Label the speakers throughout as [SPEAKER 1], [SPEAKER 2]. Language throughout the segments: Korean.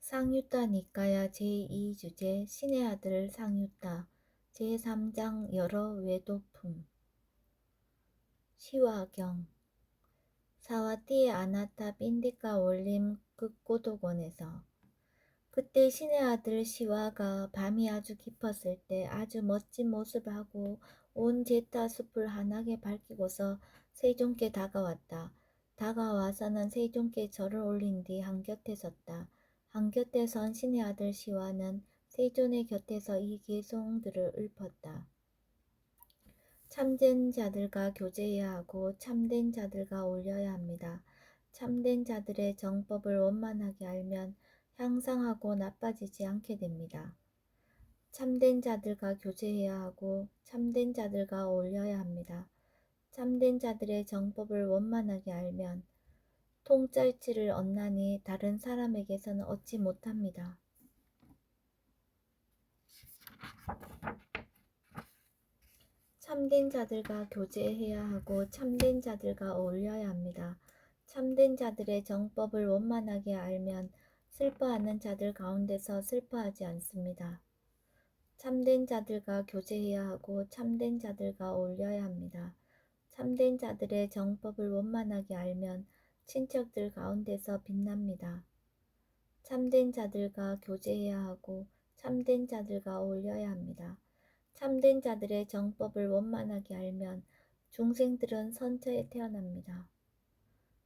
[SPEAKER 1] 상유타 니까야 제2주제 신의 아들 상유타 제3장 여러 외도품 시화경 사와티 아나타 빈디카 올림 극고도곤에서 그때 신의 아들 시화가 밤이 아주 깊었을 때 아주 멋진 모습을 하고 온 제타 숲을 환하게 밝히고서 세존께 다가왔다. 다가와서는 세존께 절을 올린 뒤 한곁에 섰다. 한곁에 선 신의 아들 시화는 세존의 곁에서 이 계송들을 읊었다. 참된 자들과 교제해야 하고 참된 자들과 올려야 합니다. 참된 자들의 정법을 원만하게 알면 향상하고 나빠지지 않게 됩니다. 참된 자들과 교제해야 하고 참된 자들과 올려야 합니다. 참된 자들의 정법을 원만하게 알면 통짤치를 얻나니 다른 사람에게서는 얻지 못합니다. 참된 자들과 교제해야 하고 참된 자들과 어울려야 합니다. 참된 자들의 정법을 원만하게 알면 슬퍼하는 자들 가운데서 슬퍼하지 않습니다. 참된 자들과 교제해야 하고 참된 자들과 어울려야 합니다. 참된 자들의 정법을 원만하게 알면 친척들 가운데서 빛납니다. 참된 자들과 교제해야 하고 참된 자들과 어울려야 합니다. 참된 자들의 정법을 원만하게 알면 중생들은 선처에 태어납니다.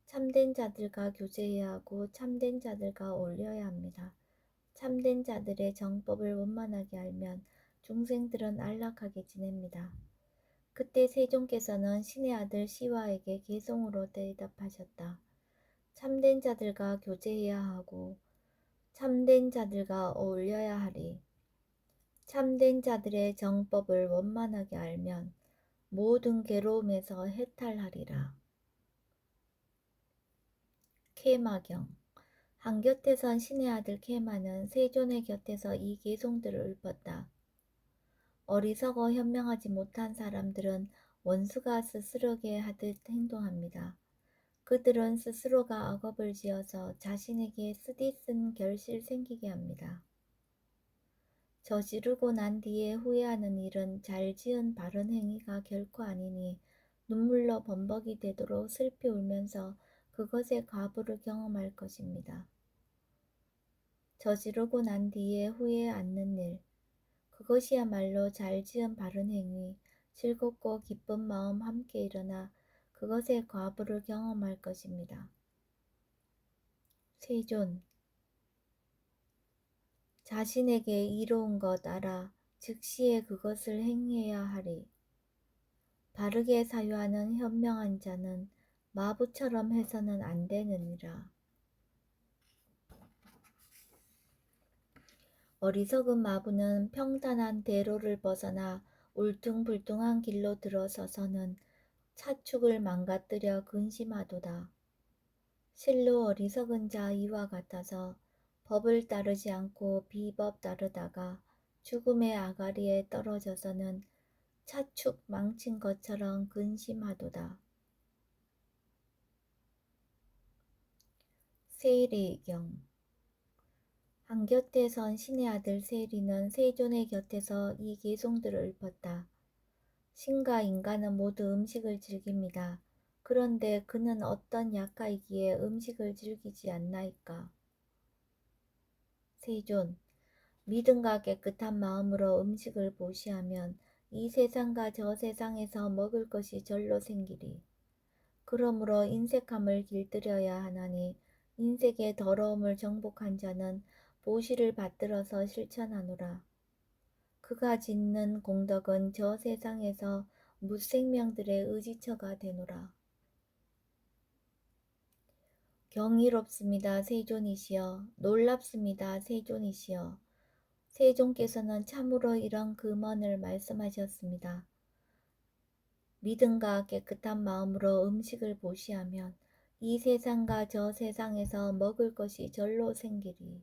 [SPEAKER 1] 참된 자들과 교제해야 하고 참된 자들과 어울려야 합니다. 참된 자들의 정법을 원만하게 알면 중생들은 안락하게 지냅니다. 그때 세존께서는 신의 아들 시화에게 계송으로 대답하셨다. 참된 자들과 교제해야 하고 참된 자들과 어울려야 하리. 참된 자들의 정법을 원만하게 알면 모든 괴로움에서 해탈하리라. 케마경 한곁에 선 신의 아들 케마는 세존의 곁에서 이 계송들을 읊었다. 어리석어 현명하지 못한 사람들은 원수가 스스로게 하듯 행동합니다. 그들은 스스로가 악업을 지어서 자신에게 쓰디쓴 결실 생기게 합니다. 저지르고 난 뒤에 후회하는 일은 잘 지은 바른 행위가 결코 아니니 눈물로 범벅이 되도록 슬피 울면서 그것의 과부를 경험할 것입니다. 저지르고 난 뒤에 후회 않는 일, 그것이야말로 잘 지은 바른 행위, 즐겁고 기쁜 마음 함께 일어나 그것의 과부를 경험할 것입니다. 세존 자신에게 이로운 것 알아 즉시에 그것을 행해야 하리. 바르게 사유하는 현명한 자는 마부처럼 해서는 안 되느니라. 어리석은 마부는 평탄한 대로를 벗어나 울퉁불퉁한 길로 들어서서는 차축을 망가뜨려 근심하도다. 실로 어리석은 자 이와 같아서 법을 따르지 않고 비법 따르다가 죽음의 아가리에 떨어져서는 차축 망친 것처럼 근심하도다. 세리경 한곁에 선 신의 아들 세리는 세존의 곁에서 이 계송들을 읊었다. 신과 인간은 모두 음식을 즐깁니다. 그런데 그는 어떤 약가이기에 음식을 즐기지 않나이까. 세존 믿음과 깨끗한 마음으로 음식을 보시하면 이 세상과 저 세상에서 먹을 것이 절로 생기리. 그러므로 인색함을 길들여야 하나니 인색의 더러움을 정복한 자는 보시를 받들어서 실천하노라. 그가 짓는 공덕은 저 세상에서 무생명들의 의지처가 되노라. 경이롭습니다. 세존이시여. 놀랍습니다. 세존이시여. 세존께서는 참으로 이런 금언을 말씀하셨습니다. 믿음과 깨끗한 마음으로 음식을 보시하면 이 세상과 저 세상에서 먹을 것이 절로 생기리.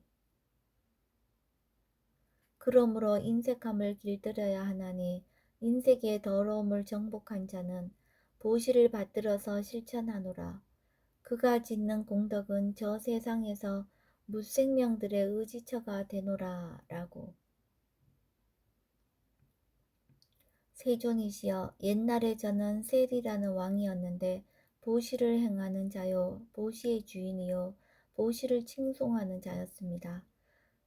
[SPEAKER 1] 그러므로 인색함을 길들여야 하나니 인색의 더러움을 정복한 자는 보시를 받들어서 실천하노라. 그가 짓는 공덕은 저 세상에서 무생명들의 의지처가 되노라 라고. 세존이시여 옛날에 저는 셀이라는 왕이었는데 보시를 행하는 자요 보시의 주인이요 보시를 칭송하는 자였습니다.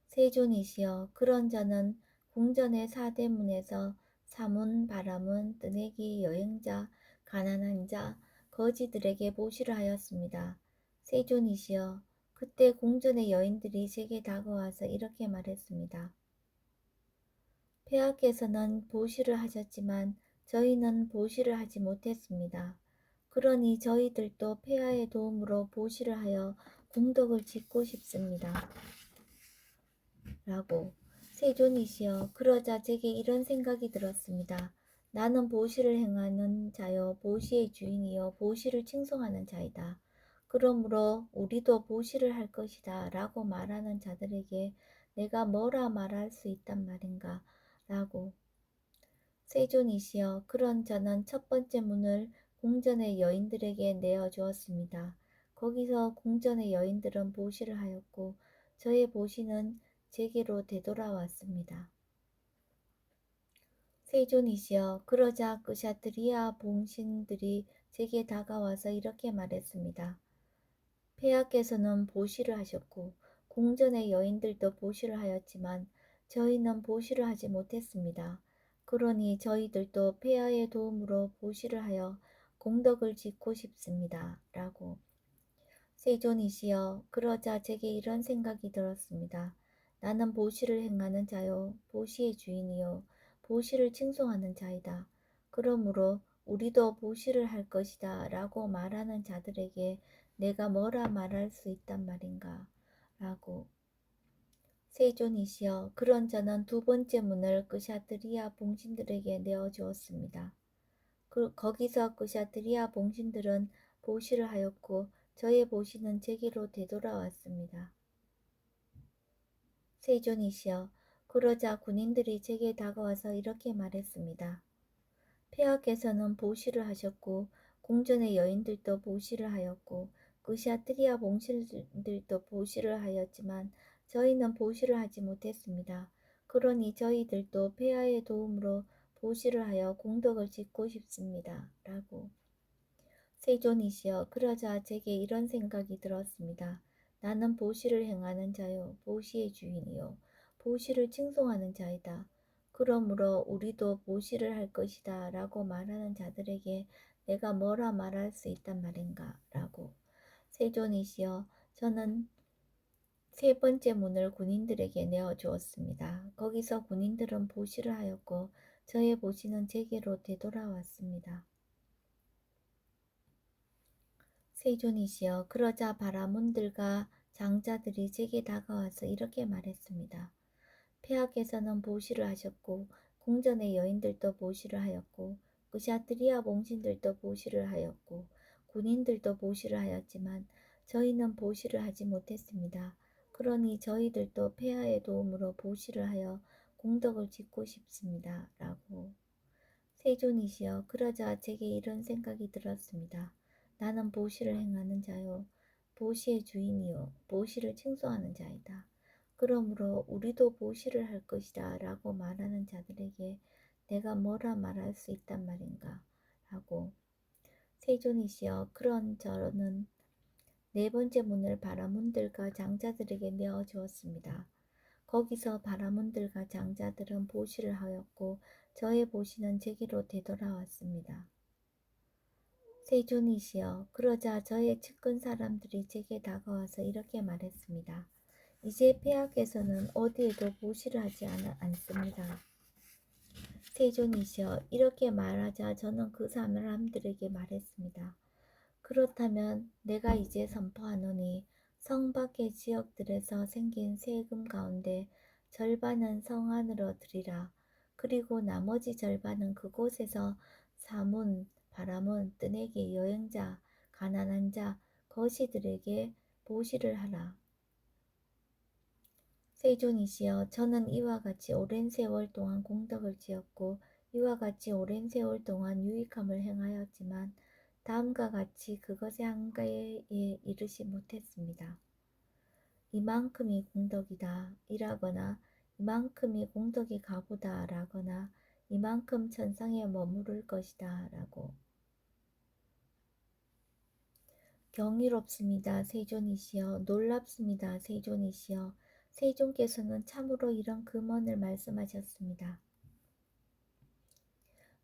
[SPEAKER 1] 세존이시여 그런 자는 궁전의 사대문에서 사문, 바라문, 뜨내기, 여행자, 가난한 자, 거지들에게 보시를 하였습니다. 세존이시여 그때 궁전의 여인들이 제게 다가와서 이렇게 말했습니다. 폐하께서는 보시를 하셨지만 저희는 보시를 하지 못했습니다. 그러니 저희들도 폐하의 도움으로 보시를 하여 공덕을 짓고 싶습니다. 라고. 세존이시여 그러자 제게 이런 생각이 들었습니다. 나는 보시를 행하는 자여 보시의 주인이여 보시를 칭송하는 자이다. 그러므로 우리도 보시를 할 것이다 라고 말하는 자들에게 내가 뭐라 말할 수 있단 말인가 라고. 세존이시여 그런 자는 첫 번째 문을 궁전의 여인들에게 내어주었습니다. 거기서 궁전의 여인들은 보시를 하였고 저의 보시는 제게로 되돌아왔습니다. 세존이시여 그러자 그샤트리아 봉신들이 제게 다가와서 이렇게 말했습니다. 폐하께서는 보시를 하셨고 궁전의 여인들도 보시를 하였지만 저희는 보시를 하지 못했습니다. 그러니 저희들도 폐하의 도움으로 보시를 하여 공덕을 짓고 싶습니다. 라고. 세존이시여 그러자 제게 이런 생각이 들었습니다. 나는 보시를 행하는 자요 보시의 주인이요 보시를 칭송하는 자이다. 그러므로 우리도 보시를 할 것이다 라고 말하는 자들에게 내가 뭐라 말할 수 있단 말인가 라고. 세존이시여 그런 자는 두 번째 문을 그샤트리아 봉신들에게 내어주었습니다. 거기서 그샤트리아 봉신들은 보시를 하였고 저의 보시는 제게로 되돌아왔습니다. 세존이시여 그러자 군인들이 제게 다가와서 이렇게 말했습니다. 폐하께서는 보시를 하셨고 궁전의 여인들도 보시를 하였고 그샤트리아 봉신들도 보시를 하였지만 저희는 보시를 하지 못했습니다. 그러니 저희들도 폐하의 도움으로 보시를 하여 공덕을 짓고 싶습니다. 라고. 세존이시여 그러자 제게 이런 생각이 들었습니다. 나는 보시를 행하는 자요 보시의 주인이요 보시를 칭송하는 자이다. 그러므로 우리도 보시를 할 것이다 라고 말하는 자들에게 내가 뭐라 말할 수 있단 말인가 라고. 세존이시여 저는 세 번째 문을 군인들에게 내어주었습니다. 거기서 군인들은 보시를 하였고 저의 보시는 제게로 되돌아왔습니다. 세존이시여 그러자 바라문들과 장자들이 제게 다가와서 이렇게 말했습니다. 폐하께서는 보시를 하셨고 궁전의 여인들도 보시를 하였고 그샤트리아 봉신들도 보시를 하였고 군인들도 보시를 하였지만 저희는 보시를 하지 못했습니다. 그러니 저희들도 폐하의 도움으로 보시를 하여 공덕을 짓고 싶습니다. 라고. 세존이시여 그러자 제게 이런 생각이 들었습니다. 나는 보시를 행하는 자요 보시의 주인이요 보시를 칭송하는 자이다. 그러므로 우리도 보시를 할 것이다 라고 말하는 자들에게 내가 뭐라 말할 수 있단 말인가 하고. 세존이시여 그런 저는 네 번째 문을 바라문들과 장자들에게 내어주었습니다. 거기서 바라문들과 장자들은 보시를 하였고 저의 보시는 제게로 되돌아왔습니다. 세존이시여 그러자 저의 측근 사람들이 제게 다가와서 이렇게 말했습니다. 이제 폐하께서는 어디에도 보시를 하지 않습니다. 세존이시여 이렇게 말하자 저는 그 사람들에게 말했습니다. 그렇다면 내가 이제 선포하노니 성 밖의 지역들에서 생긴 세금 가운데 절반은 성 안으로 드리라. 그리고 나머지 절반은 그곳에서 사문, 바라문, 뜨내기, 여행자, 가난한 자, 거시들에게 보시를 하라. 세존이시여 저는 이와 같이 오랜 세월 동안 공덕을 지었고 이와 같이 오랜 세월 동안 유익함을 행하였지만 다음과 같이 그것의 한가에 이르지 못했습니다. 이만큼이 공덕이다 이라거나 이만큼이 공덕이 가보다 라거나 이만큼 천상에 머무를 것이다 라고. 경이롭습니다 세존이시여, 놀랍습니다 세존이시여. 세존께서는 참으로 이런 금언을 말씀하셨습니다.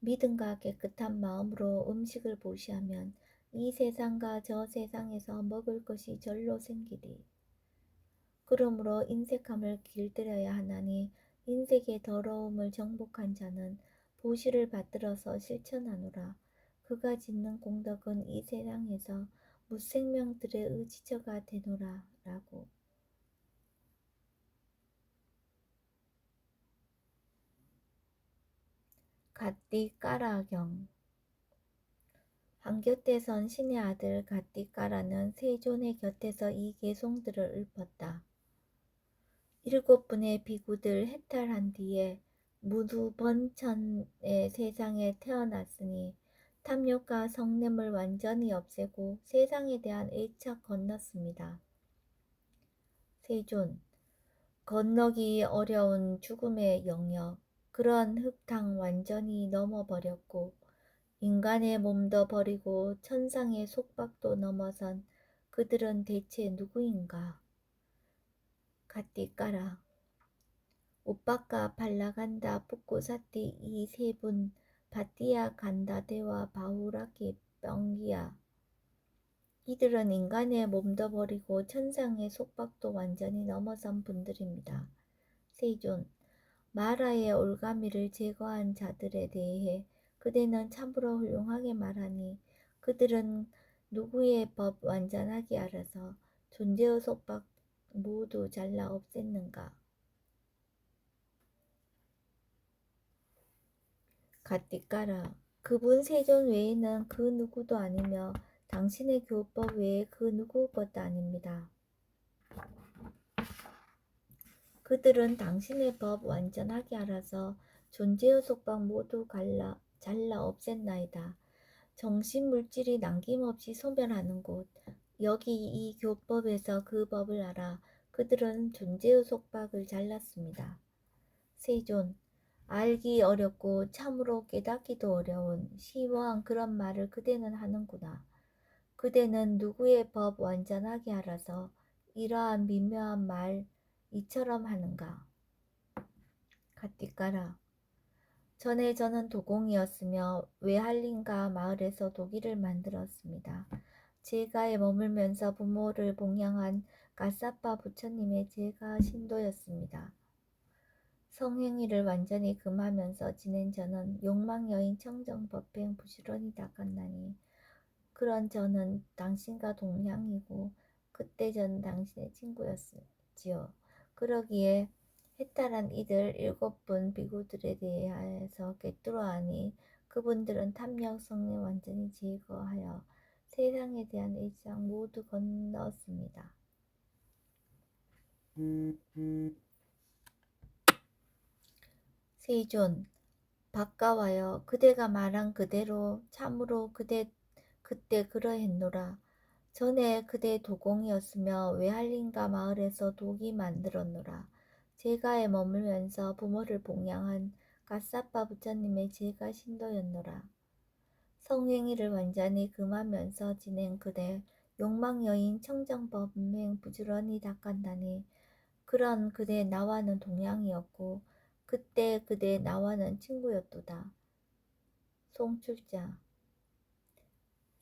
[SPEAKER 1] 믿음과 깨끗한 마음으로 음식을 보시하면 이 세상과 저 세상에서 먹을 것이 절로 생기리. 그러므로 인색함을 길들여야 하나니 인색의 더러움을 정복한 자는 보시를 받들어서 실천하노라. 그가 짓는 공덕은 이 세상에서 무생명들의 의지처가 되노라 라고. 갓디까라경. 한곁에 선 신의 아들 갓디까라는 세존의 곁에서 이 개송들을 읊었다. 7분의 비구들 해탈한 뒤에 모두 번천의 세상에 태어났으니 탐욕과 성냄을 완전히 없애고 세상에 대한 애착 건넜습니다. 세존, 건너기 어려운 죽음의 영역, 그런 흙탕 완전히 넘어버렸고 인간의 몸도 버리고 천상의 속박도 넘어선 그들은 대체 누구인가? 갓디까라. 오빠까 발라간다 푸꾸사띠 이 세 분 바띠야 간다데와 바우라키 뻥기야. 이들은 인간의 몸도 버리고 천상의 속박도 완전히 넘어선 분들입니다. 세존, 마라의 올가미를 제거한 자들에 대해 그대는 참으로 훌륭하게 말하니 그들은 누구의 법 완전하게 알아서 존재의 속박 모두 잘라 없앴는가? 갓디까라. 그분 세존 외에는 그 누구도 아니며 당신의 교법 외에 그 누구 것도 아닙니다. 그들은 당신의 법 완전하게 알아서 존재의 속박 모두 잘라 없앴나이다. 정신물질이 남김없이 소멸하는 곳, 여기 이 교법에서 그 법을 알아 그들은 존재의 속박을 잘랐습니다. 세존, 알기 어렵고 참으로 깨닫기도 어려운 심오한 그런 말을 그대는 하는구나. 그대는 누구의 법 완전하게 알아서 이러한 미묘한 말 이처럼 하는가? 갓디까라. 전에 저는 도공이었으며 외할린가 마을에서 도기를 만들었습니다. 제가에 머물면서 부모를 봉양한 가사파 부처님의 제가 신도였습니다. 성행위를 완전히 금하면서 지낸 저는 욕망여인 청정법행 부지런히 닦았나니 그런 저는 당신과 동량이고 그때 저는 당신의 친구였지요. 그러기에 해탈한 이들 7분 비구들에 대하여서 꿰뚫어하니 그분들은 탐욕 성냄 완전히 제거하여 세상에 대한 애착 모두 건넜습니다. 세존, 바까와여 그대가 말한 그대로 참으로 그때 그러했노라. 전에 그대 도공이었으며 외할린가 마을에서 독이 만들었노라. 제가에 머물면서 부모를 봉양한 가사파 부처님의 제가 신도였노라. 성행위를 완전히 금하면서 지낸 그대 욕망여인 청정법행 부지런히 닦았나니 그런 그대 나와는 동양이었고 그때 그대 나와는 친구였도다. 송출자.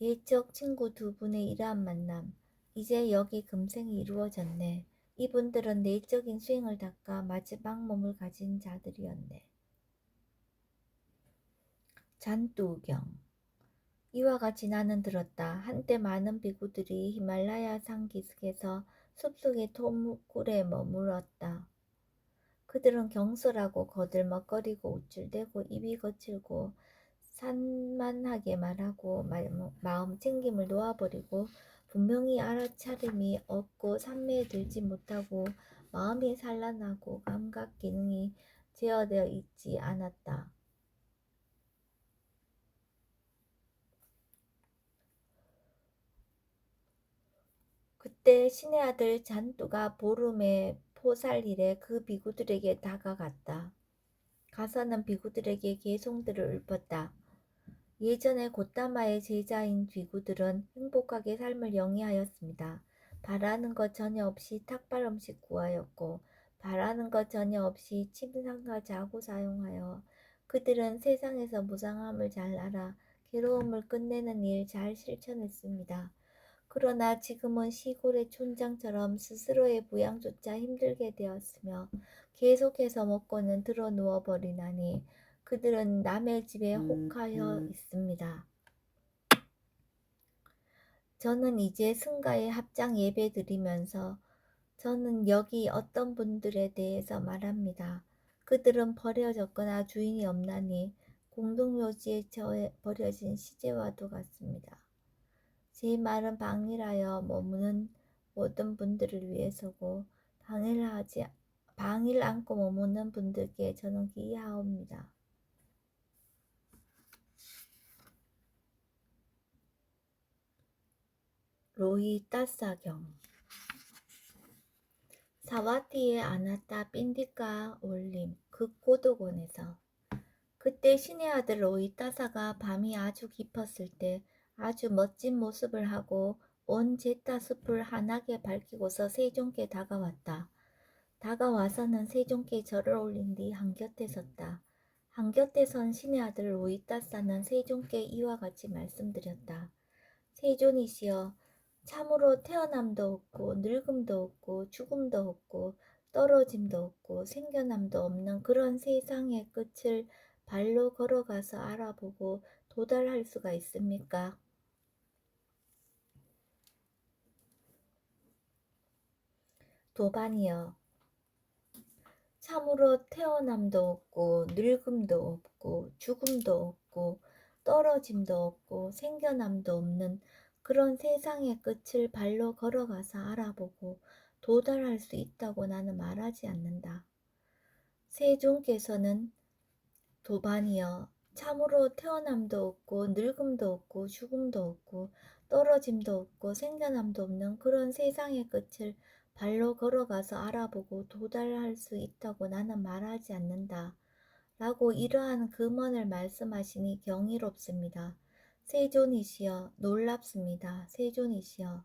[SPEAKER 1] 옛적 친구 두 분의 이러한 만남, 이제 여기 금생이 이루어졌네. 이분들은 내적인 수행을 닦아 마지막 몸을 가진 자들이었네. 잔뚜경. 이와 같이 나는 들었다. 한때 많은 비구들이 히말라야 산 기슭에서 숲속의 토굴에 머물렀다. 그들은 경솔하고 거들먹거리고 우쭐대고 입이 거칠고 산만하게 말하고 마음 챙김을 놓아버리고 분명히 알아차림이 없고 산매에 들지 못하고 마음이 산란하고 감각 기능이 제어되어 있지 않았다. 그때 신의 아들 잔뚜가 보름에 포살일에 그 비구들에게 다가갔다. 가서는 비구들에게 개송들을 읊었다. 예전에 곶다마의 제자인 비구들은 행복하게 삶을 영위하였습니다. 바라는 것 전혀 없이 탁발 음식 구하였고 바라는 것 전혀 없이 침상과 자고 사용하여 그들은 세상에서 무상함을 잘 알아 괴로움을 끝내는 일 잘 실천했습니다. 그러나 지금은 시골의 촌장처럼 스스로의 부양조차 힘들게 되었으며 계속해서 먹고는 드러 누워버리나니 그들은 남의 집에 혹하여 있습니다. 저는 이제 승가에 합장 예배 드리면서 저는 여기 어떤 분들에 대해서 말합니다. 그들은 버려졌거나 주인이 없나니 공동묘지에 버려진 시제와도 같습니다. 제 말은 방일하여 머무는 모든 분들을 위해서고 방일 안고 머무는 분들께 저는 기이하옵니다. 로이 따사경 사와티에 아나타 빈디카 올림 극고도곤에서 그때 신의 아들 로이 따사가 밤이 아주 깊었을 때 아주 멋진 모습을 하고 온 제타 숲을 환하게 밝히고서 세종께 다가왔다. 다가와서는 세종께 절을 올린 뒤 한곁에 섰다. 한곁에 선 신의 아들 로이 따사는 세종께 이와 같이 말씀드렸다. 세존이시여, 참으로 태어남도 없고 늙음도 없고 죽음도 없고 떨어짐도 없고 생겨남도 없는 그런 세상의 끝을 발로 걸어가서 알아보고 도달할 수가 있습니까? 도반이여, 참으로 태어남도 없고 늙음도 없고 죽음도 없고 떨어짐도 없고 생겨남도 없는 그런 세상의 끝을 발로 걸어가서 알아보고 도달할 수 있다고 나는 말하지 않는다. 세종께서는 도반이여, 참으로 태어남도 없고 늙음도 없고 죽음도 없고 떨어짐도 없고 생겨남도 없는 그런 세상의 끝을 발로 걸어가서 알아보고 도달할 수 있다고 나는 말하지 않는다. 라고 이러한 금언을 말씀하시니 경이롭습니다. 세존이시여, 놀랍습니다. 세존이시여.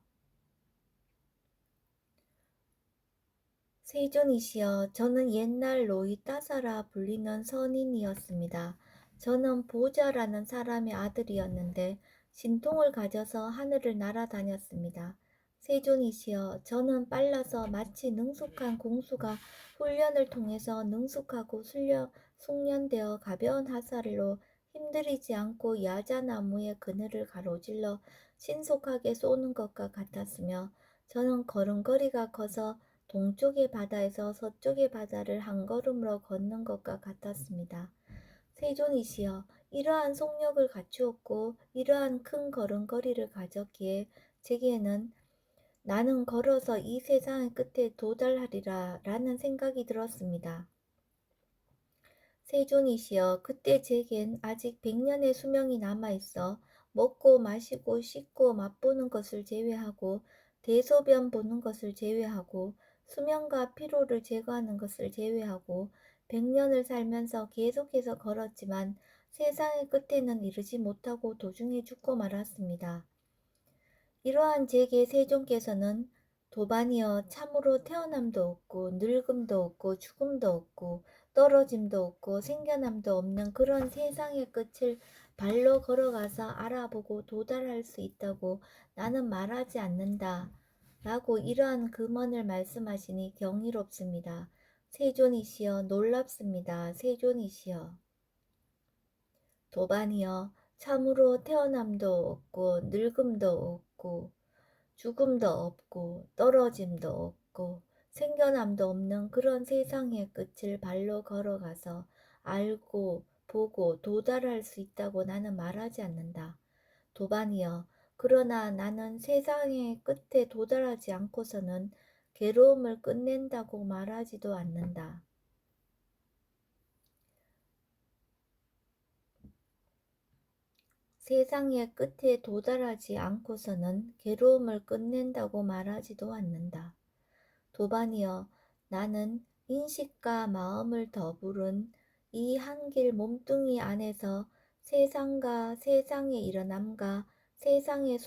[SPEAKER 1] 세존이시여, 저는 옛날 로이 따사라 불리는 선인이었습니다. 저는 보자라는 사람의 아들이었는데 신통을 가져서 하늘을 날아다녔습니다. 세존이시여, 저는 빨라서 마치 능숙한 공수가 훈련을 통해서 능숙하고 숙련되어 가벼운 화살로 힘들이지 않고 야자나무의 그늘을 가로질러 신속하게 쏘는 것과 같았으며 저는 걸음걸이가 커서 동쪽의 바다에서 서쪽의 바다를 한 걸음으로 걷는 것과 같았습니다. 세존이시여, 이러한 속력을 갖추었고 이러한 큰 걸음걸이를 가졌기에 제게는 나는 걸어서 이 세상의 끝에 도달하리라 라는 생각이 들었습니다. 세존이시여, 그때 제겐 아직 100년의 수명이 남아있어 먹고 마시고 씻고 맛보는 것을 제외하고 대소변 보는 것을 제외하고 수면과 피로를 제거하는 것을 제외하고 100년을 살면서 계속해서 걸었지만 세상의 끝에는 이르지 못하고 도중에 죽고 말았습니다. 이러한 제게 세종께서는 도반이여, 참으로 태어남도 없고 늙음도 없고 죽음도 없고 떨어짐도 없고 생겨남도 없는 그런 세상의 끝을 발로 걸어가서 알아보고 도달할 수 있다고 나는 말하지 않는다. 라고 이러한 금언을 말씀하시니 경이롭습니다. 세존이시여, 놀랍습니다. 세존이시여. 도반이여, 참으로 태어남도 없고 늙음도 없고 죽음도 없고 떨어짐도 없고 생겨남도 없는 그런 세상의 끝을 발로 걸어가서 알고 보고 도달할 수 있다고 나는 말하지 않는다. 도반이여, 그러나 나는 세상의 끝에 도달하지 않고서는 괴로움을 끝낸다고 말하지도 않는다. 세상의 끝에 도달하지 않고서는 괴로움을 끝낸다고 말하지도 않는다. 도반이여, 나는 인식과 마음을 더불은 이 한길 몸뚱이 안에서 세상과 세상의 일어남과 세상의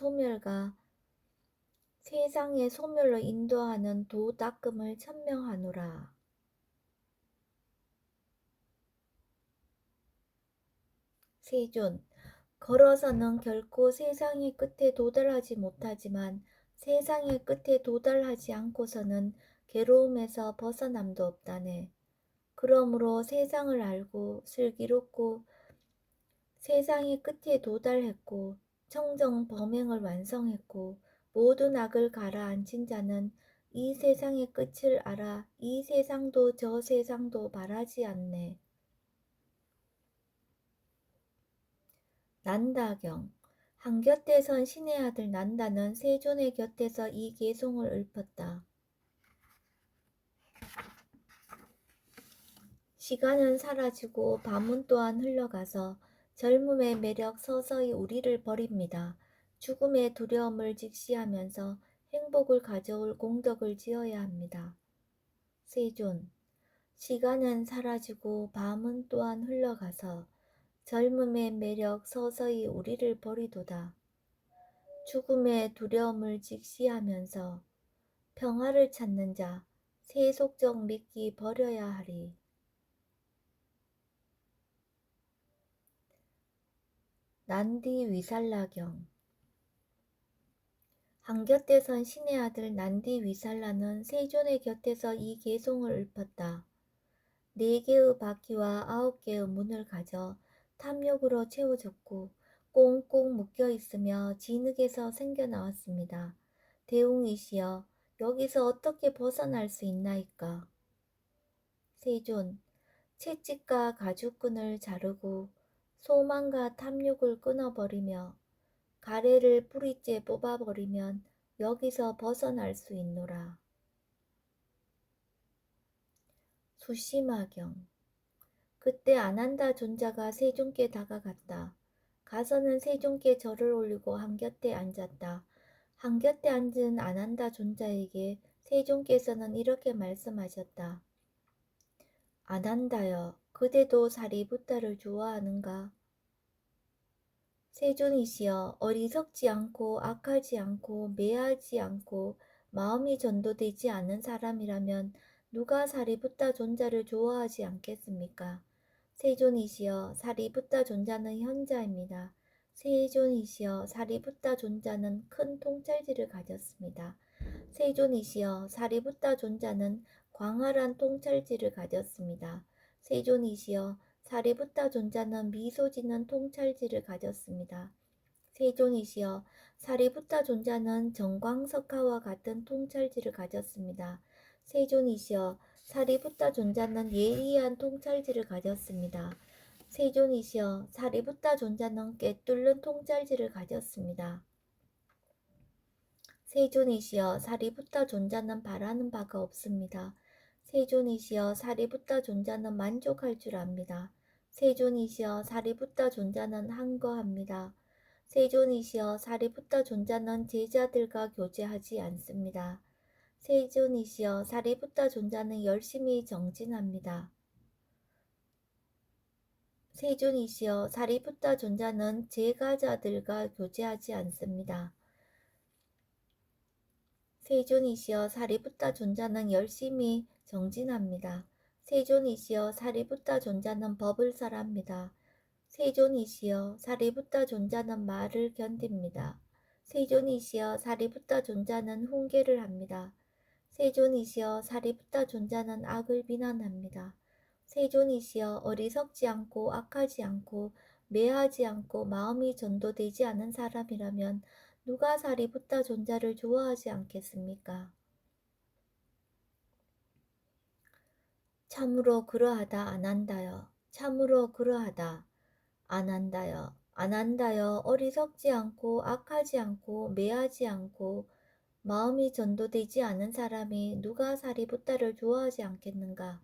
[SPEAKER 1] 소멸로 인도하는 도닦음을 천명하노라. 세존, 걸어서는 결코 세상의 끝에 도달하지 못하지만 세상의 끝에 도달하지 않고서는 괴로움에서 벗어남도 없다네. 그러므로 세상을 알고 슬기롭고 세상의 끝에 도달했고 청정 범행을 완성했고 모든 악을 가라앉힌 자는 이 세상의 끝을 알아 이 세상도 저 세상도 바라지 않네. 난다경, 한곁에 선 신의 아들 난다는 세존의 곁에서 이 계송을 읊었다. 시간은 사라지고 밤은 또한 흘러가서 젊음의 매력 서서히 우리를 버립니다. 죽음의 두려움을 직시하면서 행복을 가져올 공덕을 지어야 합니다. 세존, 시간은 사라지고 밤은 또한 흘러가서 젊음의 매력 서서히 우리를 버리도다. 죽음의 두려움을 직시하면서 평화를 찾는 자, 세속적 미끼 버려야 하리. 난디 위살라경, 한곁에 선 신의 아들 난디 위살라는 세존의 곁에서 이 계송을 읊었다. 4개의 바퀴와 9개의 문을 가져 탐욕으로 채워졌고 꽁꽁 묶여 있으며 진흙에서 생겨나왔습니다. 대웅이시여, 여기서 어떻게 벗어날 수 있나이까? 세존, 채찍과 가죽끈을 자르고 소망과 탐욕을 끊어버리며 가래를 뿌리째 뽑아버리면 여기서 벗어날 수 있노라. 수심화경, 그때 아난다 존자가 세존께 다가갔다. 가서는 세존께 절을 올리고 한곁에 앉았다. 한곁에 앉은 아난다 존자에게 세존께서는 이렇게 말씀하셨다. 아난다여, 그대도 사리부타를 좋아하는가? 세존이시여, 어리석지 않고 악하지 않고 매하지 않고 마음이 전도되지 않은 사람이라면 누가 사리부타 존자를 좋아하지 않겠습니까? 세존이시여, 사리부타 존자는 현자입니다. 세존이시여, 사리부타 존자는 큰 통찰지를 가졌습니다. 세존이시여, 사리부타 존자는 광활한 통찰지를 가졌습니다. 세존이시여, 사리부타 존자는 미소 짓는 통찰지를 가졌습니다. 세존이시여, 사리부타 존자는 정광석화와 같은 통찰지를 가졌습니다. 세존이시여, 사리부타 존자는 예리한 통찰지를 가졌습니다. 세존이시여, 사리부타 존자는 꿰뚫는 통찰지를 가졌습니다. 세존이시여, 사리부타 존자는 바라는 바가 없습니다. 세존이시여, 사리부타 존자는 만족할 줄 압니다. 세존이시여, 사리부타 존자는 한거합니다. 세존이시여, 사리부타 존자는 제자들과 교제하지 않습니다. 세존이시여, 사리부타 존자는 열심히 정진합니다. 세존이시여, 사리부타 존자는 제가자들과 교제하지 않습니다. 세존이시여, 사리부타 존자는 열심히 정진합니다. 세존이시여, 사리부타 존자는 법을 설합니다. 세존이시여, 사리부타 존자는 말을 견딥니다. 세존이시여, 사리부타 존자는 훈계를 합니다. 세존이시여, 사리부타 존자는 악을 비난합니다. 세존이시여, 어리석지 않고 악하지 않고 매하지 않고 마음이 전도되지 않은 사람이라면 누가 사리부타 존자를 좋아하지 않겠습니까? 참으로 그러하다 아난다여, 참으로 그러하다 아난다여, 아난다여, 어리석지 않고 악하지 않고 매하지 않고 마음이 전도되지 않은 사람이 누가 사리부타를 좋아하지 않겠는가?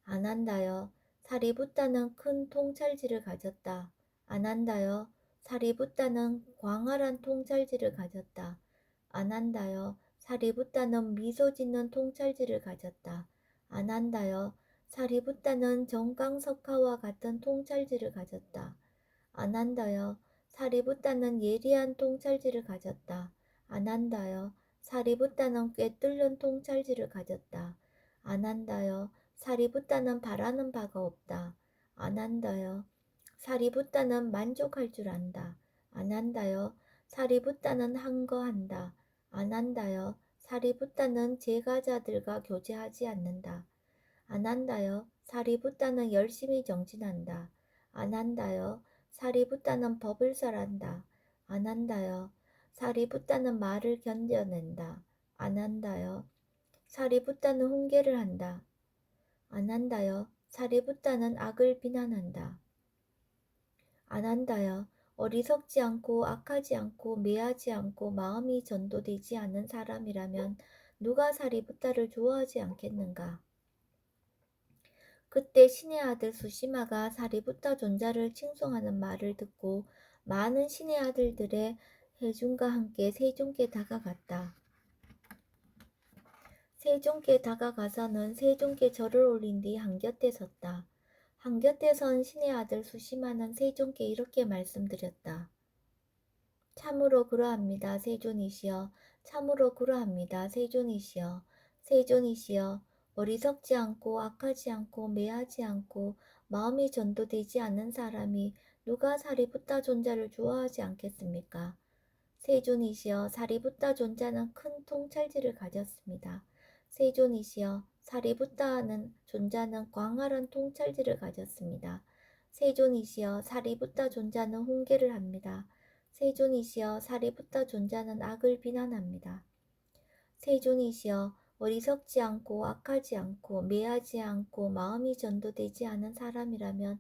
[SPEAKER 1] 아난다여, 사리부타는 큰 통찰지를 가졌다. 아난다여, 사리붓다는 광활한 통찰지를 가졌다. 안한다여. 사리붓다는 미소 짓는 통찰지를 가졌다. 안한다여. 사리붓다는 정강석화와 같은 통찰지를 가졌다. 안한다여. 사리붓다는 예리한 통찰지를 가졌다. 안한다여. 사리붓다는 꿰뚫는 통찰지를 가졌다. 안한다여. 사리붓다는 바라는 바가 없다. 안한다여. 사리붓다는 만족할 줄 안다. 안한다여. 사리붓다는 한 거 한다. 안한다여. 사리붓다는 제가자들과 교제하지 않는다. 안한다여. 사리붓다는 열심히 정진한다. 안한다여. 사리붓다는 법을 설한다. 안한다여. 사리붓다는 말을 견뎌낸다. 안한다여. 사리붓다는 훈계를 한다. 안한다여. 사리붓다는 악을 비난한다. 안한다여. 어리석지 않고 악하지 않고 매하지 않고 마음이 전도되지 않은 사람이라면 누가 사리붓다를 좋아하지 않겠는가? 그때 신의 아들 수시마가 사리붓다 존자를 칭송하는 말을 듣고 많은 신의 아들들의 해중과 함께 세존께 다가갔다. 세존께 다가가서는 세존께 절을 올린 뒤 한곁에 섰다. 한곁에 선 신의 아들 수시마는 세존께 이렇게 말씀드렸다. 참으로 그러합니다. 세존이시여. 참으로 그러합니다. 세존이시여. 세존이시여. 어리석지 않고 악하지 않고 매하지 않고 마음이 전도되지 않는 사람이 누가 사리붓다 존자를 좋아하지 않겠습니까? 세존이시여. 사리붓다 존자는 큰 통찰지를 가졌습니다. 세존이시여. 사리붓다는 존자는 광활한 통찰지를 가졌습니다. 세존이시여. 사리붓다 존자는 훈계를 합니다. 세존이시여. 사리붓다 존자는 악을 비난합니다. 세존이시여. 어리석지 않고 악하지 않고 매하지 않고 마음이 전도되지 않은 사람이라면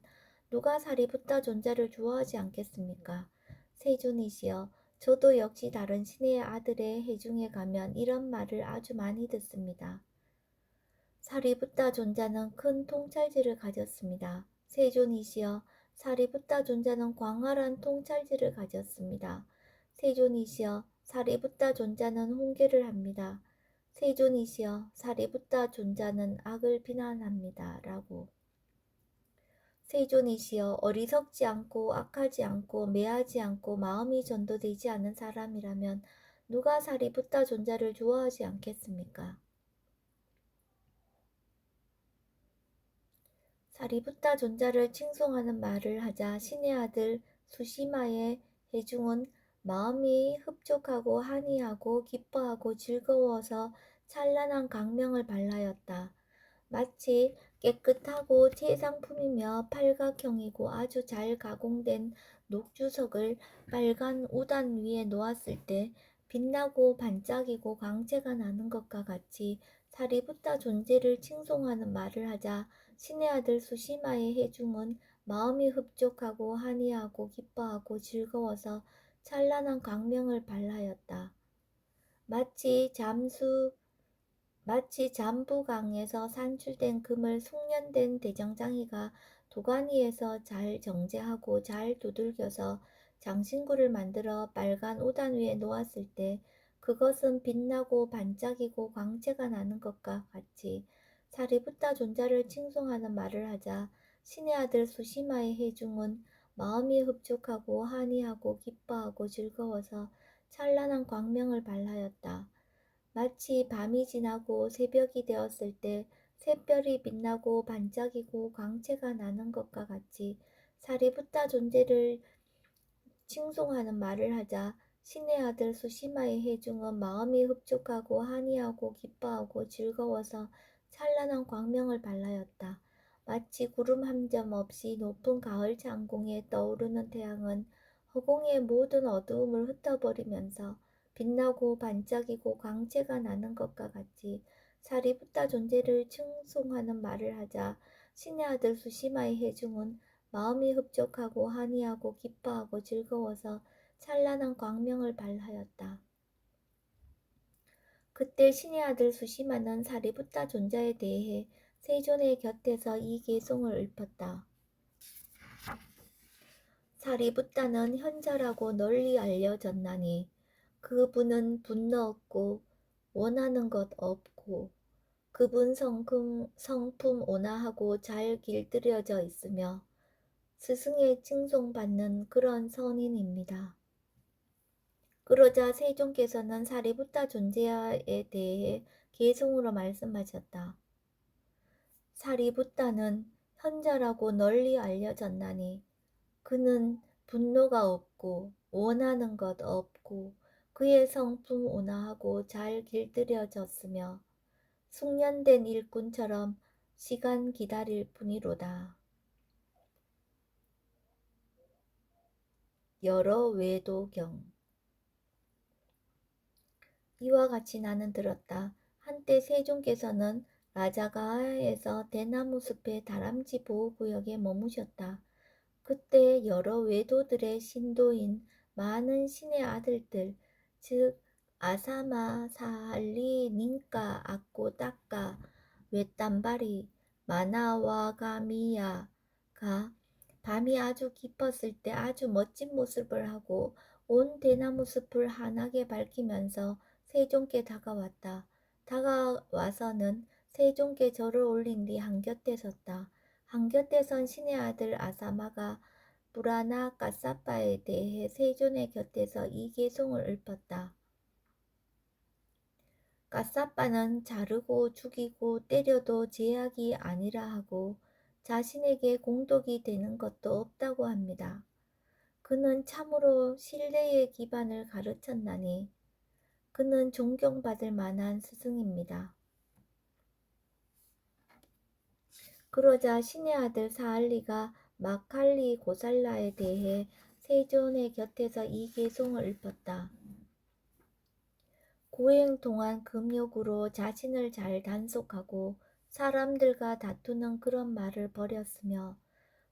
[SPEAKER 1] 누가 사리붓다 존자를 좋아하지 않겠습니까? 세존이시여. 저도 역시 다른 신의 아들의 해중에 가면 이런 말을 아주 많이 듣습니다. 사리붓다 존자는 큰 통찰지를 가졌습니다. 세존이시여. 사리붓다 존자는 광활한 통찰지를 가졌습니다. 세존이시여. 사리붓다 존자는 훈계를 합니다. 세존이시여. 사리붓다 존자는 악을 비난합니다. 라고. 세존이시여. 어리석지 않고 악하지 않고 매하지 않고 마음이 전도되지 않은 사람이라면 누가 사리붓다 존자를 좋아하지 않겠습니까? 사리붓다 존자를 칭송하는 말을 하자 신의 아들 수시마의 해중은 마음이 흡족하고 한이하고 기뻐하고 즐거워서 찬란한 광명을 발하였다. 마치 깨끗하고 최상품이며 팔각형이고 아주 잘 가공된 녹주석을 빨간 우단 위에 놓았을 때 빛나고 반짝이고 광채가 나는 것과 같이 사리붓다 존재를 칭송하는 말을 하자 신의 아들 수시마의 해중은 마음이 흡족하고 한이하고 기뻐하고 즐거워서 찬란한 광명을 발하였다. 마치 잠부강에서 산출된 금을 숙련된 대장장이가 도가니에서 잘 정제하고 잘 두들겨서 장신구를 만들어 빨간 우단 위에 놓았을 때 그것은 빛나고 반짝이고 광채가 나는 것과 같이 사리붓다 존자를 칭송하는 말을 하자 신의 아들 수시마의 해중은 마음이 흡족하고 한이하고 기뻐하고 즐거워서 찬란한 광명을 발하였다. 마치 밤이 지나고 새벽이 되었을 때 샛별이 빛나고 반짝이고 광채가 나는 것과 같이 사리붓다 존재를 칭송하는 말을 하자 신의 아들 수시마의 해중은 마음이 흡족하고 한이하고 기뻐하고 즐거워서 찬란한 광명을 발하였다. 마치 구름 한 점 없이 높은 가을 창공에 떠오르는 태양은 허공의 모든 어두움을 흩어버리면서 빛나고 반짝이고 광채가 나는 것과 같이 사리붓다 존재를 칭송하는 말을 하자 신의 아들 수시마의 해중은 마음이 흡족하고 한이하고 기뻐하고 즐거워서 찬란한 광명을 발하였다. 그때 신의 아들 수시마는 사리붓다 존자에 대해 세존의 곁에서 이 개송을 읊었다. 사리붓다는 현자라고 널리 알려졌나니 그분은 분노 없고 원하는 것 없고 그분 성품 온화하고 잘 길들여져 있으며 스승의 칭송받는 그런 선인입니다. 그러자 세종께서는 사리붓다 존재에 대해 개성으로 말씀하셨다. 사리붓다는 현자라고 널리 알려졌나니 그는 분노가 없고 원하는 것 없고 그의 성품 온화하고 잘 길들여졌으며 숙련된 일꾼처럼 시간 기다릴 뿐이로다. 여러 외도경. 이와 같이 나는 들었다. 한때 세종께서는 라자가에서 대나무 숲의 다람쥐 보호구역에 머무셨다. 그때 여러 외도들의 신도인 많은 신의 아들들, 즉 아사마, 사할리, 닌까, 아꼬, 따까, 웨딴바리, 마나와가미야가 밤이 아주 깊었을 때 아주 멋진 모습을 하고 온 대나무 숲을 환하게 밝히면서 세종께 다가왔다. 다가와서는 세종께 절을 올린 뒤 한곁에 섰다. 한곁에 선 신의 아들 아사마가 브라나 까사빠에 대해 세존의 곁에서 이 개송을 읊었다. 까사빠는 자르고 죽이고 때려도 제약이 아니라 하고 자신에게 공덕이 되는 것도 없다고 합니다. 그는 참으로 신뢰의 기반을 가르쳤나니 그는 존경받을 만한 스승입니다. 그러자 신의 아들 사할리가 마칼리 고살라에 대해 세존의 곁에서 이 개송을 읊었다. 고행 동안 금욕으로 자신을 잘 단속하고 사람들과 다투는 그런 말을 버렸으며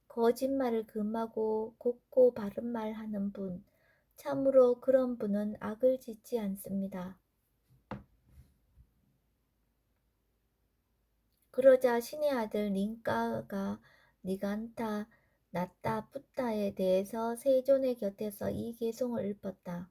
[SPEAKER 1] 거짓말을 금하고 곱고 바른 말 하는 분, 참으로 그런 분은 악을 짓지 않습니다. 그러자 신의 아들 닌까가 니간타, 나따, 푸따에 대해서 세존의 곁에서 이 개송을 읊었다.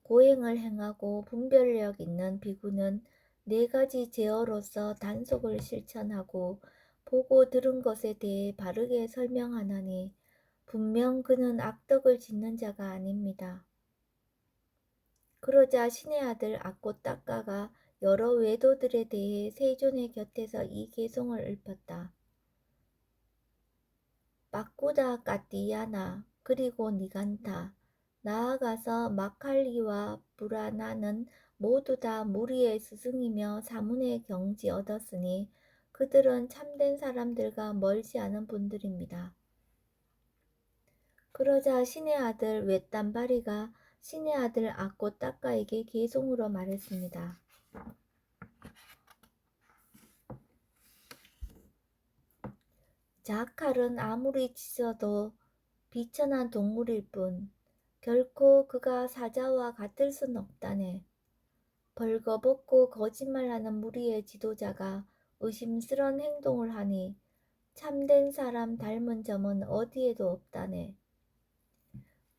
[SPEAKER 1] 고행을 행하고 분별력 있는 비구는 4가지 제어로서 단속을 실천하고 보고 들은 것에 대해 바르게 설명하나니 분명 그는 악덕을 짓는 자가 아닙니다. 그러자 신의 아들 아꼬따까가 여러 외도들에 대해 세존의 곁에서 이 개송을 읊었다. 바꾸다 까띠야나 그리고 니간타 나아가서 마칼리와 브라나는 모두 다 무리의 스승이며 사문의 경지 얻었으니 그들은 참된 사람들과 멀지 않은 분들입니다. 그러자 신의 아들 웨딴바리가 신의 아들 아꼬따까에게 개송으로 말했습니다. 자칼은 아무리 짖어도 비천한 동물일 뿐 결코 그가 사자와 같을 순 없다네. 벌거벗고 거짓말하는 무리의 지도자가 의심스런 행동을 하니 참된 사람 닮은 점은 어디에도 없다네.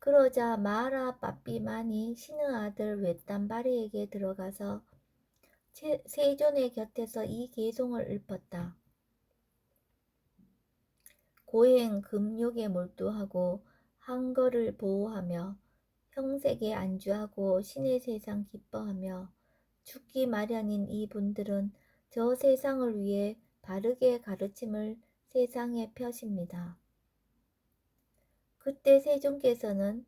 [SPEAKER 1] 그러자 마라 빠삐만이 신의 아들 웨딴바리에게 들어가서 세존의 곁에서 이 개송을 읊었다. 고행 금욕에 몰두하고 한거를 보호하며 형색에 안주하고 신의 세상 기뻐하며 죽기 마련인 이 분들은 저 세상을 위해 바르게 가르침을 세상에 펴십니다. 그때 세종께서는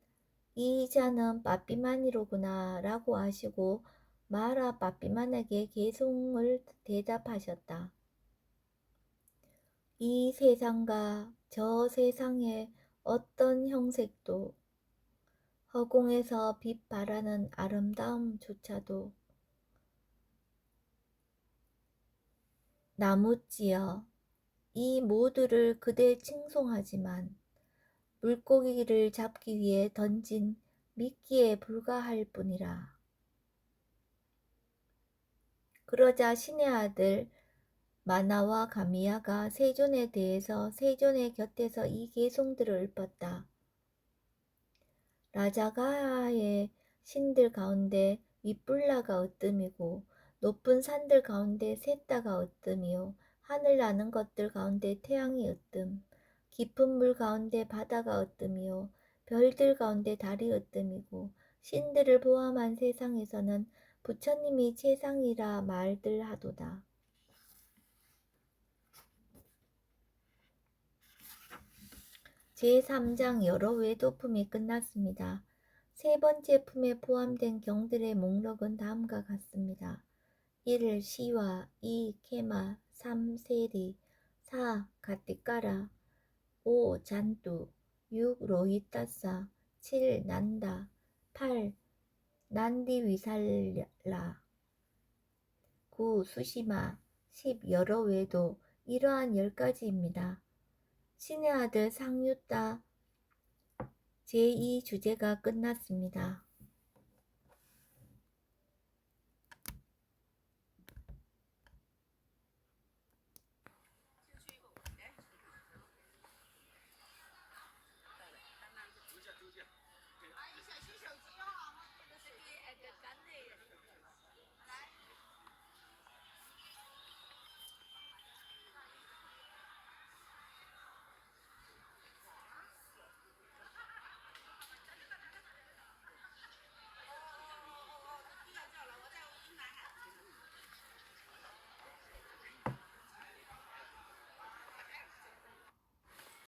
[SPEAKER 1] 이 자는 빠삐만이로구나 라고 하시고 마라 빠삐만에게 개송을 대답하셨다. 이 세상과 저 세상의 어떤 형색도 허공에서 빛 발하는 아름다움조차도 나무찌여 이 모두를 그대 칭송하지만 물고기를 잡기 위해 던진 미끼에 불과할 뿐이라. 그러자 신의 아들 마나와 가미야가 세존에 대해서 세존의 곁에서 이 개송들을 읊었다. 라자가의 신들 가운데 윗불라가 으뜸이고 높은 산들 가운데 셋다가 으뜸이요 하늘 나는 것들 가운데 태양이 으뜸 깊은 물 가운데 바다가 으뜸이요 별들 가운데 달이 으뜸이고 신들을 포함한 세상에서는 부처님이 최상이라 말들 하도다. 제3장 여러 외도품이 끝났습니다. 세 번째 품에 포함된 경들의 목록은 다음과 같습니다. 1. 시와 2. 케마 3. 세리 4. 가티까라 5. 잔뚜 6. 로히타사 7. 난다 8. 난디위살라 9. 수시마 10. 여러 외도 이러한 10가지입니다. 신의 아들 상유따 제2주제가 끝났습니다.